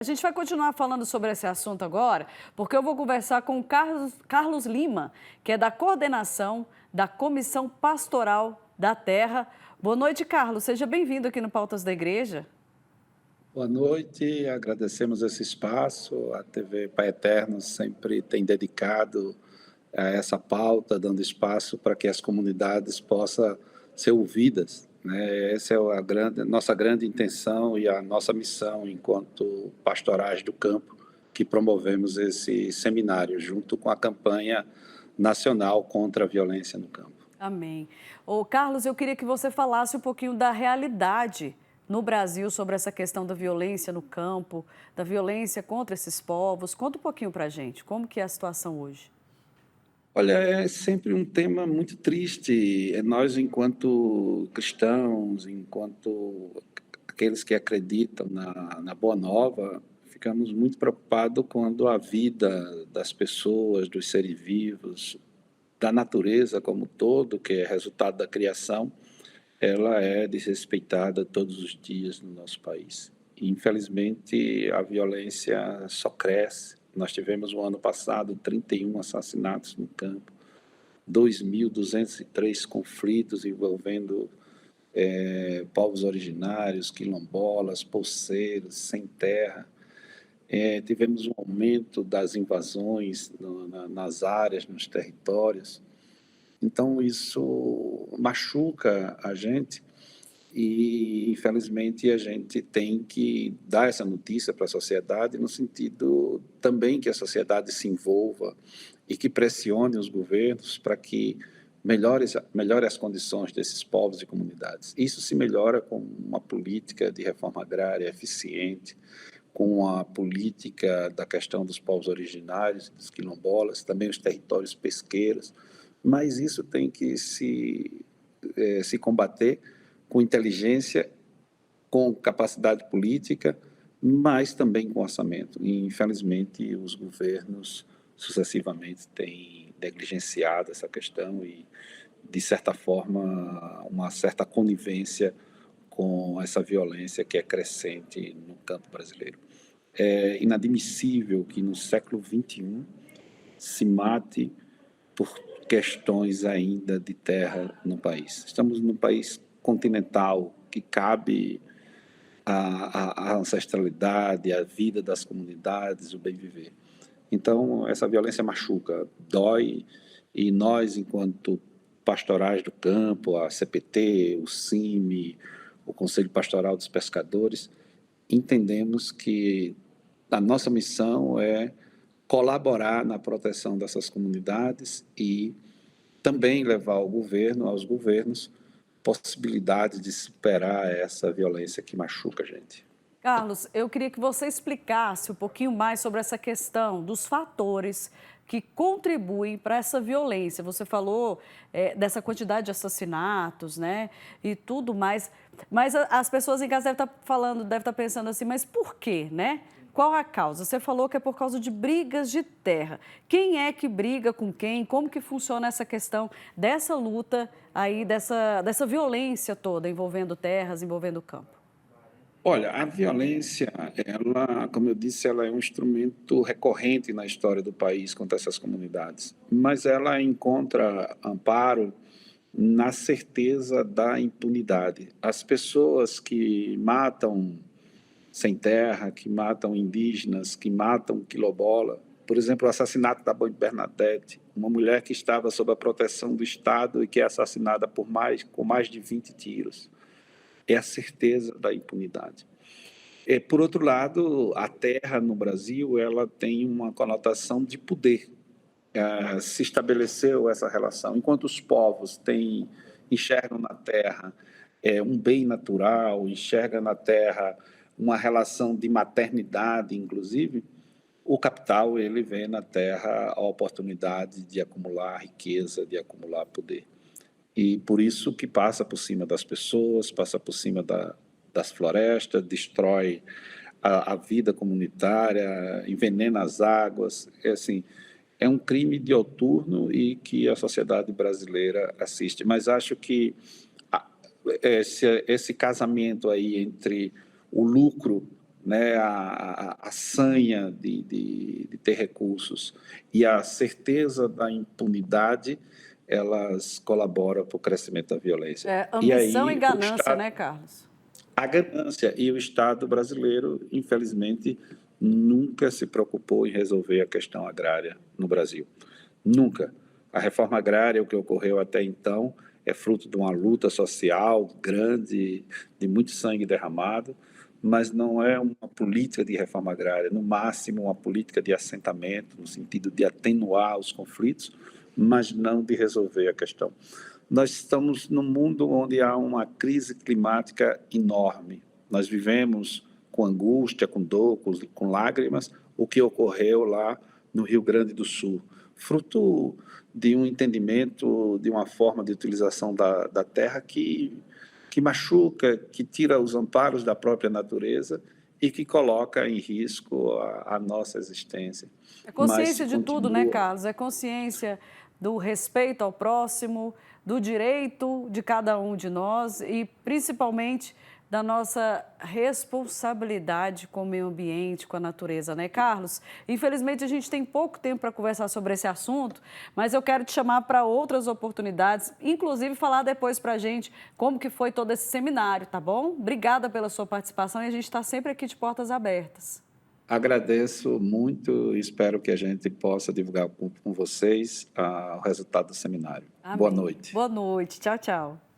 A gente vai continuar falando sobre esse assunto agora, porque eu vou conversar com o Carlos Lima, que é da coordenação da Comissão Pastoral da Terra. Boa noite, Carlos. Seja bem-vindo aqui no Pautas da Igreja. Boa noite, agradecemos esse espaço. A TV Pai Eterno sempre tem dedicado a essa pauta, dando espaço para que as comunidades possam ser ouvidas, né? Essa é nossa grande intenção e a nossa missão enquanto pastorais do campo, que promovemos esse seminário, junto com a campanha nacional contra a violência no campo. Amém. Ô, Carlos, eu queria que você falasse um pouquinho da realidade no Brasil sobre essa questão da violência no campo, da violência contra esses povos. Conta um pouquinho para a gente, como que é a situação hoje? Olha, é sempre um tema muito triste. Nós, enquanto cristãos, enquanto aqueles que acreditam na Boa Nova, ficamos muito preocupados quando a vida das pessoas, dos seres vivos, da natureza como um todo, que é resultado da criação, ela é desrespeitada todos os dias no nosso país. E, infelizmente, a violência só cresce. Nós tivemos no ano passado 31 assassinatos no campo, 2.203 conflitos envolvendo povos originários, quilombolas, poceiros, sem terra. Tivemos um aumento das invasões nas áreas, nos territórios. Então, isso machuca a gente e, infelizmente, a gente tem que dar essa notícia para a sociedade, no sentido também que a sociedade se envolva e que pressione os governos para que melhore as condições desses povos e comunidades. Isso se melhora com uma política de reforma agrária eficiente, com a política da questão dos povos originários, dos quilombolas, também os territórios pesqueiros, mas isso tem que se combater com inteligência, com capacidade política, mas também com orçamento. E, infelizmente, os governos sucessivamente têm negligenciado essa questão e, de certa forma, uma certa conivência com essa violência que é crescente no campo brasileiro. É inadmissível que no século XXI se mate por questões ainda de terra no país. Estamos num país continental que cabe a ancestralidade, a vida das comunidades, o bem viver. Então, essa violência machuca, dói, e nós, enquanto pastorais do campo, a CPT, o CIMI, o Conselho Pastoral dos Pescadores, entendemos que a nossa missão é colaborar na proteção dessas comunidades e também levar aos governos, possibilidades de superar essa violência que machuca a gente. Carlos, eu queria que você explicasse um pouquinho mais sobre essa questão dos fatores que contribuem para essa violência. Você falou dessa quantidade de assassinatos, né, e tudo mais, mas as pessoas em casa devem estar pensando assim, mas por quê, né? Qual a causa? Você falou que é por causa de brigas de terra. Quem é que briga com quem? Como que funciona essa questão dessa luta aí, dessa violência toda envolvendo terras, envolvendo o campo? Olha, a violência, ela, como eu disse, ela é um instrumento recorrente na história do país contra essas comunidades, mas ela encontra amparo na certeza da impunidade. As pessoas que matam sem terra, que matam indígenas, que matam quilombola, por exemplo, o assassinato da Mãe Bernadette, uma mulher que estava sob a proteção do Estado e que é assassinada com mais de 20 tiros. É a certeza da impunidade. Por outro lado, a terra no Brasil ela tem uma conotação de poder. Se estabeleceu essa relação. Enquanto os povos enxergam na terra um bem natural, enxergam na terra uma relação de maternidade, inclusive, o capital ele vê na terra a oportunidade de acumular riqueza, de acumular poder. E por isso que passa por cima das pessoas, passa por cima das florestas, destrói a vida comunitária, envenena as águas. Assim, é um crime dioturno e que a sociedade brasileira assiste. Mas acho que esse casamento aí entre o lucro né, a sanha de ter recursos e a certeza da impunidade, elas colaboram para o crescimento da violência. E Ambição e aí o ganância, Estado, né, Carlos? a ganância, e o Estado brasileiro, infelizmente, nunca se preocupou em resolver a questão agrária no Brasil. Nunca. A reforma agrária, o que ocorreu até então, é fruto de uma luta social grande, de muito sangue derramado, mas não é uma política de reforma agrária, no máximo uma política de assentamento, no sentido de atenuar os conflitos, mas não de resolver a questão. Nós estamos num mundo onde há uma crise climática enorme. Nós vivemos com angústia, com dor, com lágrimas, o que ocorreu lá no Rio Grande do Sul, fruto de um entendimento, de uma forma de utilização da terra que machuca, que tira os amparos da própria natureza e que coloca em risco a nossa existência. É Mas se consciência de tudo, né, continua. Carlos? É consciência do respeito ao próximo, do direito de cada um de nós e, principalmente, da nossa responsabilidade com o meio ambiente, com a natureza, né, Carlos? Infelizmente, a gente tem pouco tempo para conversar sobre esse assunto, mas eu quero te chamar para outras oportunidades, inclusive falar depois para a gente como que foi todo esse seminário, tá bom? Obrigada pela sua participação e a gente está sempre aqui de portas abertas. Agradeço muito e espero que a gente possa divulgar com vocês o resultado do seminário. Boa Amém. noite. Boa noite. Tchau, tchau.